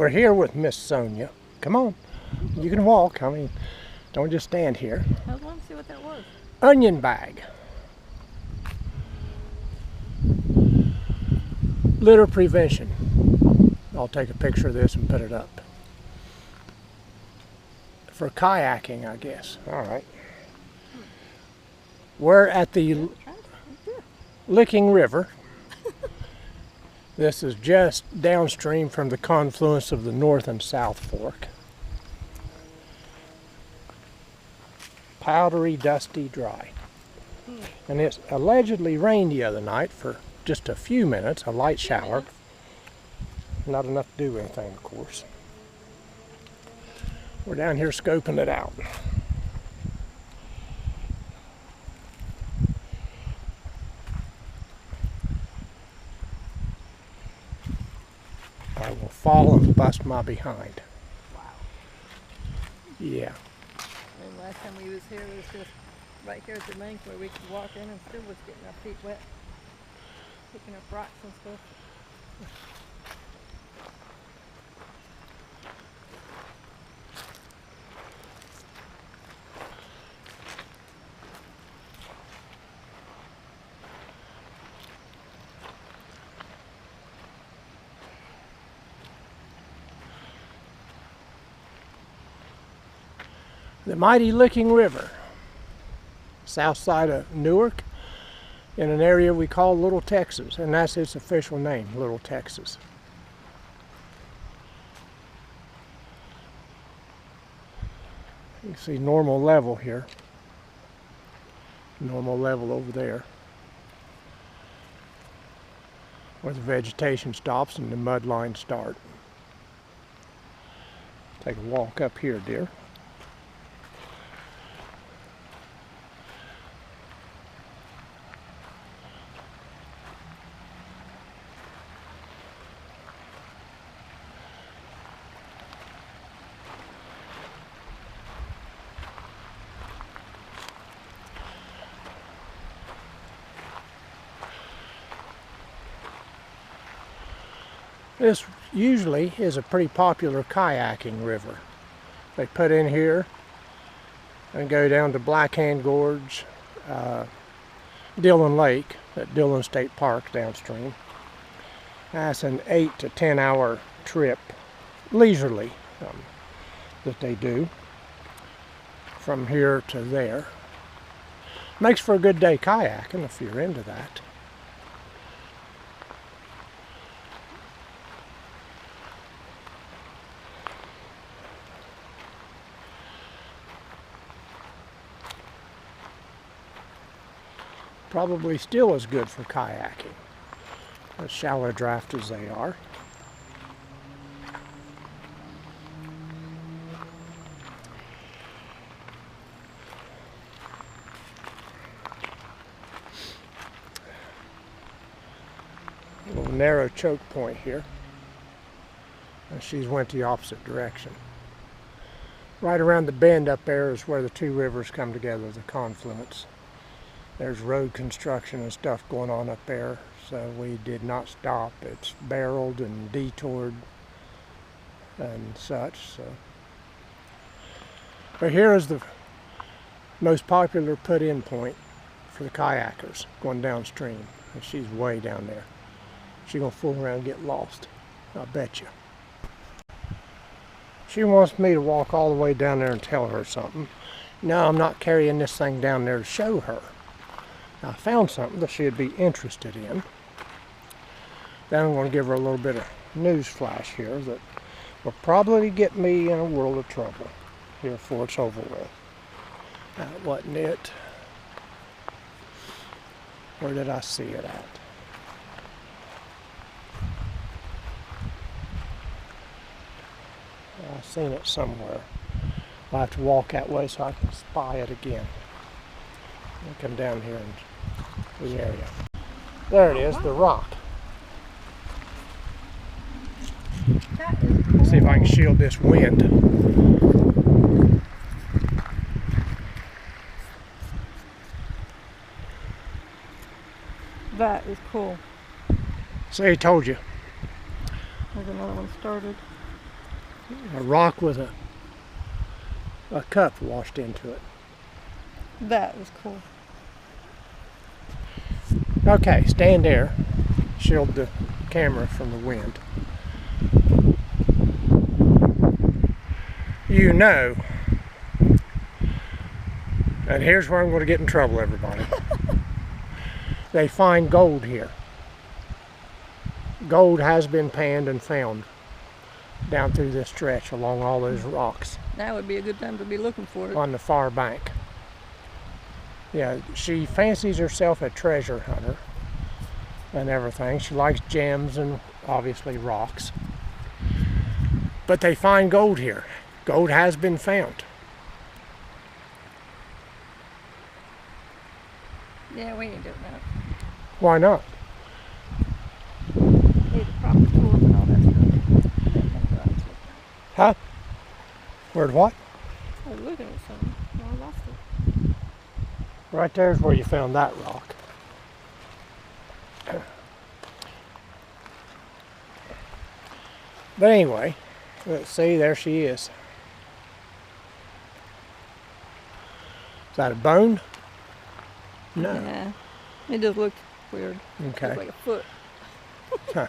We're here with Miss Sonia. Come on, you can walk. I mean, don't just stand here. I want to see what that was. Onion bag. Litter prevention. I'll take a picture of this and put it up. For kayaking, I guess. All right. We're at the Licking River. This is just downstream from the confluence of the North and South Fork. Powdery, dusty, dry. And it allegedly rained the other night for just a few minutes, a light shower. Not enough to do anything, of course. We're down here scoping it out. I will fall and bust my behind. Wow. Yeah. And last time we was here, it was just right here at the bank where we could walk in and still was getting our feet wet. Picking up rocks and stuff. The mighty Licking River, south side of Newark, in an area we call Little Texas, and that's its official name, Little Texas. You can see normal level here, normal level over there, where the vegetation stops and the mud lines start. Take a walk up here, dear. This usually is a pretty popular kayaking river. They put in here and go down to Blackhand Gorge, Dillon Lake at Dillon State Park downstream. That's an 8 to 10 hour trip, leisurely, that they do from here to there. Makes for a good day kayaking if you're into that. Probably still as good for kayaking, as shallow draft as they are. A little narrow choke point here, and she's went the opposite direction. Right around the bend up there is where the two rivers come together, the confluence. There's road construction and stuff going on up there, so we did not stop. It's barreled and detoured and such. So, but here is the most popular put-in point for the kayakers going downstream, and she's way down there. She's gonna fool around and get lost, I bet you. She wants me to walk all the way down there and tell her something. No, I'm not carrying this thing down there to show her. I found something that she'd be interested in. Then I'm going to give her a little bit of news flash here that will probably get me in a world of trouble here before it's over with. That wasn't it. Where did I see it at? I've seen it somewhere. I'll have to walk that way so I can spy it again. I'll come down here and the area. There it is, the rock. That is cool. See if I can shield this wind. That is cool. See, I told you. There's another one started. A rock with a cup washed into it. That was cool. Okay, stand there. Shield the camera from the wind. You know, and here's where I'm going to get in trouble, everybody. They find gold here. Gold has been panned and found down through this stretch along all those rocks Now would be a good time to be looking for it. on the far bank. Yeah, she fancies herself a treasure hunter and everything. She likes gems and obviously rocks. But they find gold here. Gold has been found. Yeah, we ain't doing that. Why not? Need the proper tools and all that stuff. Huh? Where'd what? I was looking at something. No, I lost it. Right there's where you found that rock. But anyway, let's see, there she is. Is that a bone? No. Yeah. It just looked weird. Okay. Looked like a foot. Huh.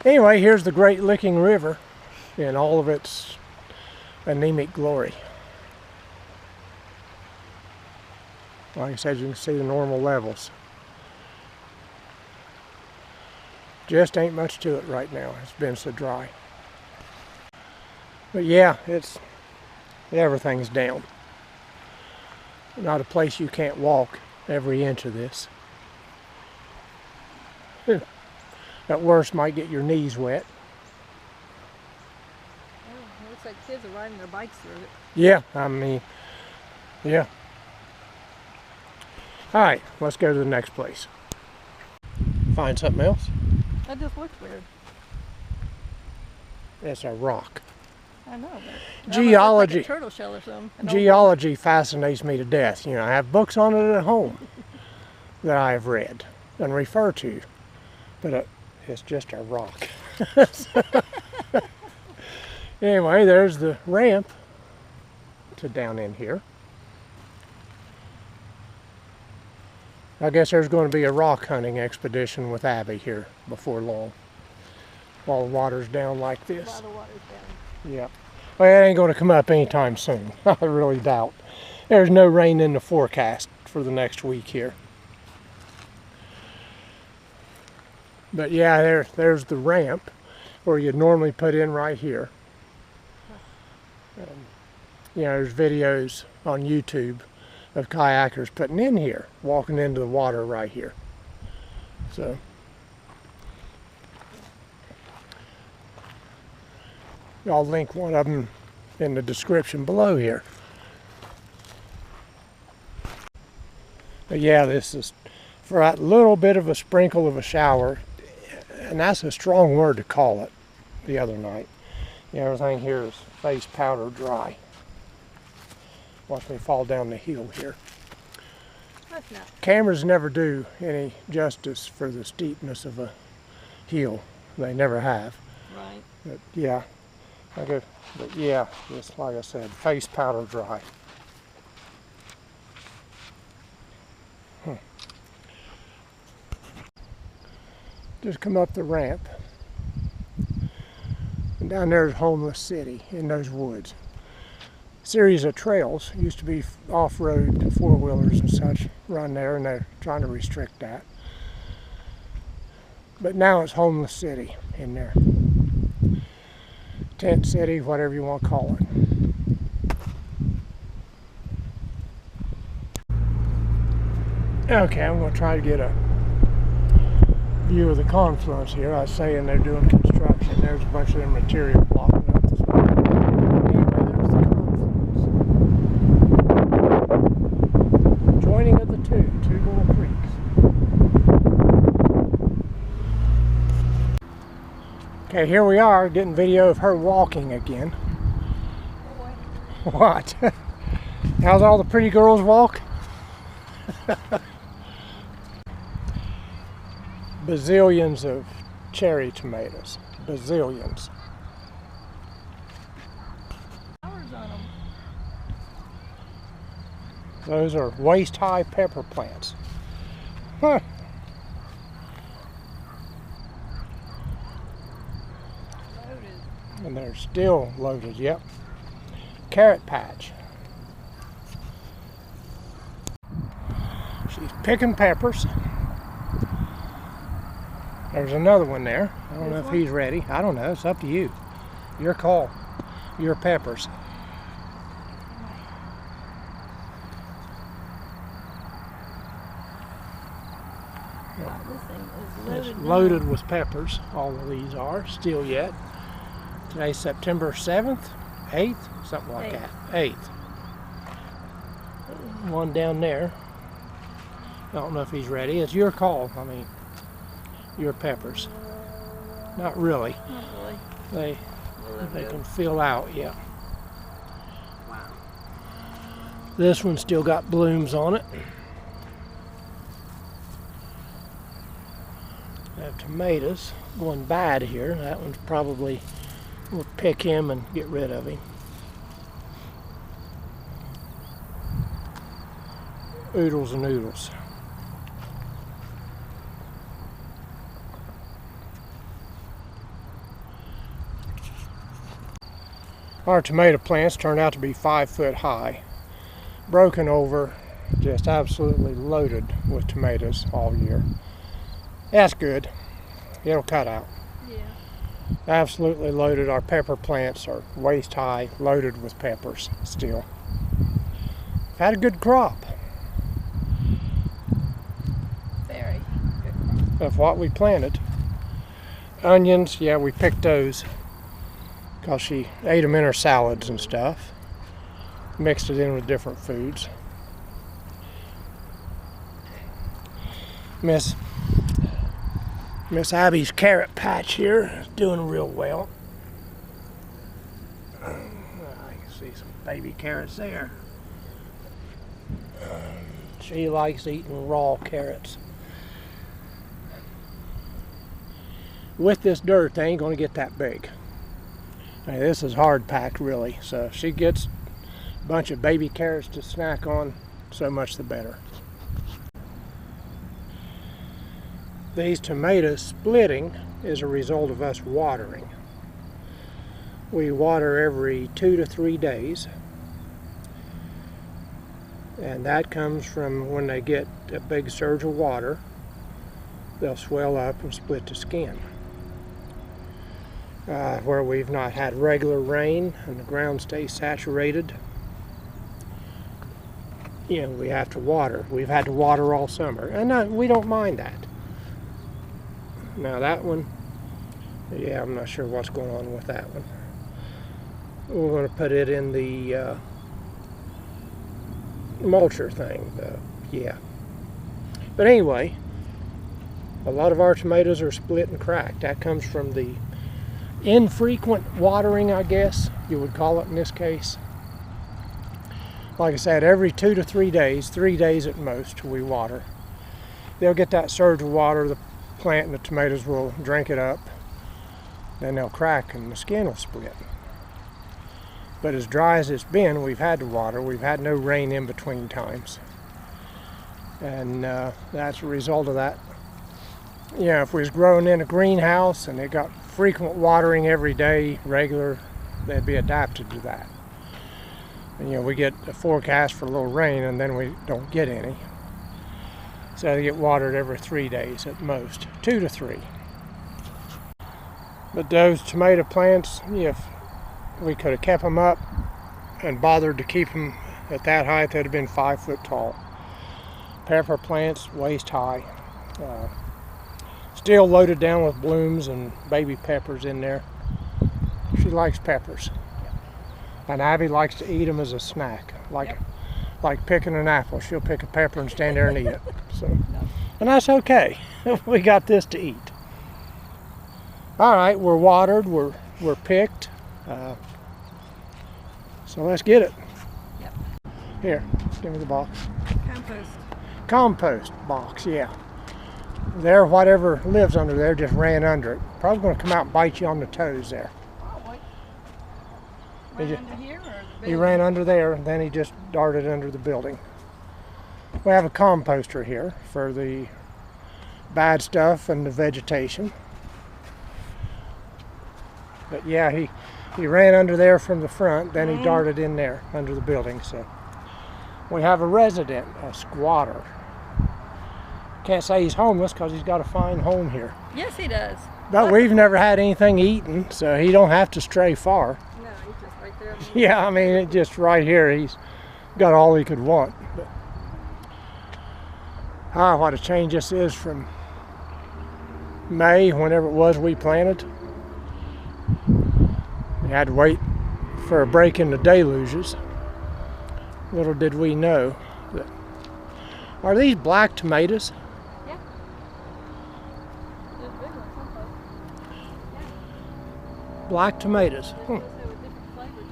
Anyway, here's the Great Licking River in all of its anemic glory. Like I said, you can see the normal levels. Just ain't much to it right now. It's been so dry. But yeah, everything's down. Not a place you can't walk every inch of this. At worst, might get your knees wet. Oh, it looks like kids are riding their bikes through it. Yeah, I mean, yeah. All right, let's go to the next place. Find something else? That just looks weird. It's a rock. I know. But Geology. Like a turtle shell or something. An old Geology fascinates me to death. You know, I have books on it at home that I have read and refer to, but it's just a rock. Anyway, there's the ramp to down in here. I guess there's going to be a rock hunting expedition with Abby here before long, while the water's down like this. While the water's down. Yeah. Well, it ain't going to come up anytime soon. I really doubt. There's no rain in the forecast for the next week here. But yeah, there's the ramp where you'd normally put in right here. You know, there's videos on YouTube of kayakers putting in here, walking into the water right here. So I'll link one of them in the description below here. But yeah, this is for that little bit of a sprinkle of a shower, and that's a strong word to call it, the other night. You know, everything here is face powder dry. Watch me fall down the hill here. That's not. Cameras never do any justice for the steepness of a hill. They never have. Right. But yeah, but yeah, just like I said, face powder dry. Just come up the ramp, and down there's Homeless City in those woods. Series of trails used to be off-road four-wheelers and such run there, and they're trying to restrict that. But now it's Homeless City in there. Tent City, whatever you want to call it. Okay, I'm going to try to get a view of the confluence here. I was saying they're doing construction. There's a bunch of their material blocking up this way. Anyway, there's the confluence. Joining of the two little creeks. Okay, here we are getting video of her walking again. What? How's all the pretty girls walk? Bazillions of cherry tomatoes. Bazillions. Those are waist-high pepper plants. Huh. Loaded. And they're still loaded, yep. Carrot patch. She's picking peppers. There's another one there. I don't know if he's ready. I don't know. It's up to you. Your call. Your peppers. This thing is loaded. It's loaded with peppers. All of these are still yet. Today's September 7th, 8th, something like that. 8th. One down there. I don't know if he's ready. It's your call. I mean, your peppers. Not really. Not really. They can fill out, yeah. Wow. This one's still got blooms on it. I have tomatoes going bad here. That one's probably, we'll pick him and get rid of him. Oodles and oodles. Our tomato plants turned out to be 5 foot high, broken over, just absolutely loaded with tomatoes all year. That's good. It'll cut out. Yeah. Absolutely loaded. Our pepper plants are waist high, loaded with peppers still. Had a good crop Very good crop. of what we planted. Onions, yeah, we picked those because she ate them in her salads and stuff. Mixed it in with different foods. Miss Abby's carrot patch here is doing real well. I can see some baby carrots there. She likes eating raw carrots. With this dirt, they ain't going to get that big. I mean, this is hard packed, really. So if she gets a bunch of baby carrots to snack on, so much the better. These tomatoes splitting is a result of us watering. We water every 2 to 3 days. And that comes from when they get a big surge of water, they'll swell up and split the skin. Where we've not had regular rain and the ground stays saturated, you know, we have to water. We've had to water all summer, and we don't mind that. Now that one, yeah, I'm not sure what's going on with that one. We're going to put it in the mulcher thing, yeah. But anyway, a lot of our tomatoes are split and cracked. That comes from the infrequent watering, I guess you would call it in this case. Like I said, every 2 to 3 days, 3 days at most, we water. They'll get that surge of water, the plant and the tomatoes will drink it up, then they'll crack and the skin will split. But as dry as it's been, we've had to water. We've had no rain in between times. And that's a result of that. You know, if we was growing in a greenhouse and it got frequent watering every day, regular, they'd be adapted to that. And, you know, we get a forecast for a little rain and then we don't get any. So they get watered every 3 days at most, 2 to 3. But those tomato plants, if we could have kept them up and bothered to keep them at that height, they'd have been 5 foot tall. Pepper plants, waist high. Still loaded down with blooms and baby peppers in there. She likes peppers. And Abby likes to eat them as a snack, like picking an apple. She'll pick a pepper and stand there and eat it. So, and that's okay. We got this to eat. All right, we're watered, we're picked. So let's get it. Yep. Here, give me the box. Compost. Compost box, yeah. There, whatever lives under there just ran under it. Probably going to come out and bite you on the toes there. Probably. He Right just- under here or the He building? ran under there, and then he just darted under the building. We have a composter here for the bad stuff and the vegetation. But yeah, he ran under there from the front, then he darted in there under the building. So we have a resident, a squatter. Can't say he's homeless because he's got a fine home here. Yes, he does. But we've never had anything eaten, so he don't have to stray far. No, he's just right there. Yeah, I mean, it just right here, he's got all he could want. But, what a change this is from May, whenever it was we planted. We had to wait for a break in the deluges. Little did we know that. Are these black tomatoes? Yeah. There's big ones, someplace. Yeah. Black tomatoes. They just have a different flavor to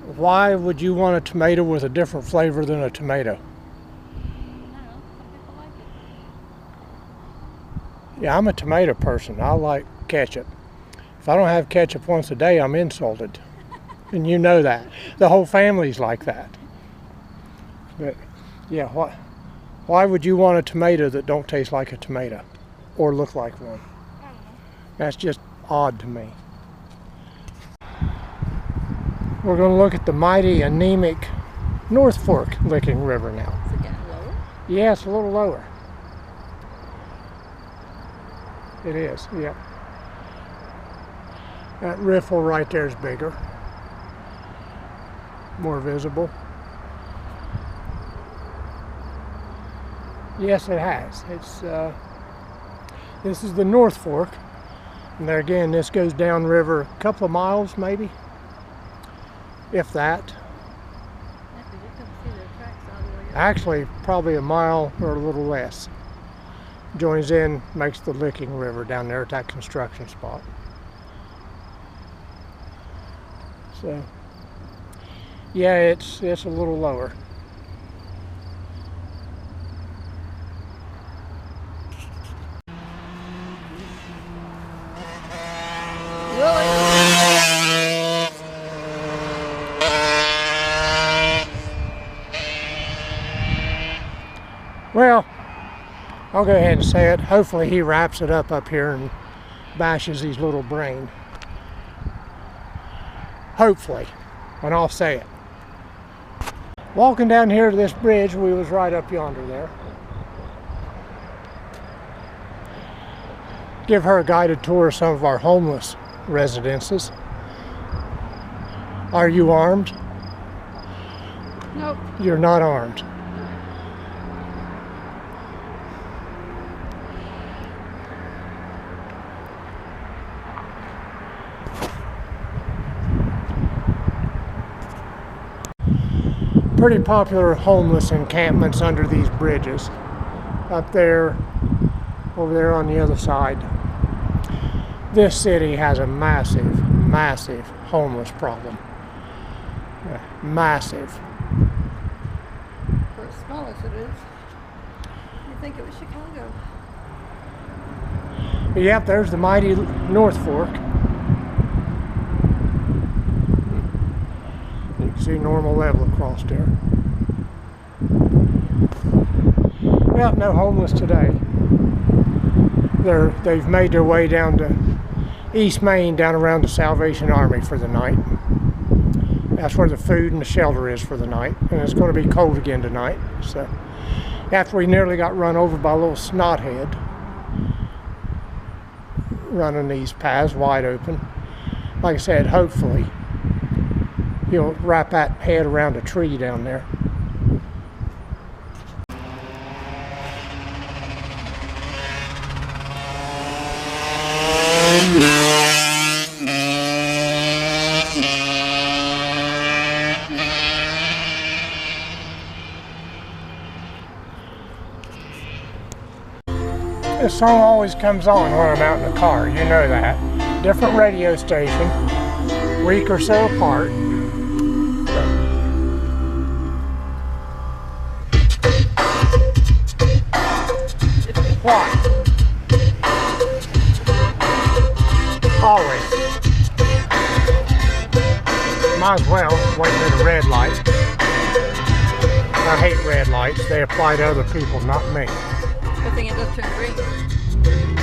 them. Why would you want a tomato with a different flavor than a tomato? I don't know. Some people like it. Yeah, I'm a tomato person. I like ketchup. If I don't have ketchup once a day, I'm insulted. And you know that. The whole family's like that. But yeah, why would you want a tomato that don't taste like a tomato or look like one? I don't know. That's just odd to me. We're going to look at the mighty anemic North Fork Licking River now. Is it getting lower? Yeah, it's a little lower. It is, yeah. That riffle right there is bigger, more visible. Yes, it has. It's this is the North Fork, and there again, this goes downriver a couple of miles, maybe, if that. Yeah, 'cause you couldn't see their tracks all the way up. Actually, probably a mile or a little less. Joins in, makes the Licking River down there at that construction spot. So, yeah, it's a little lower. Well, I'll go ahead and say it. Hopefully he wraps it up here and bashes his little brain. Hopefully, and I'll say it. Walking down here to this bridge, we was right up yonder there. Give her a guided tour of some of our homeless residences. Are you armed? Nope. You're not armed. Pretty popular homeless encampments under these bridges. Up there, over there on the other side. This city has a massive, massive homeless problem. Massive. For as small as it is, you'd think it was Chicago. Yep, there's the mighty North Fork. You can see normal level across there. Yep, no homeless today. They've made their way down to East Main, down around the Salvation Army for the night. That's where the food and the shelter is for the night. And it's going to be cold again tonight. So after we nearly got run over by a little snothead running these paths wide open. Like I said, hopefully he'll wrap that head around a tree down there. This song always comes on when I'm out in the car, you know that. Different radio station, week or so apart. Why? Always. Might as well, waiting at a red light. I hate red lights. They apply to other people, not me. Good thing it does turn green.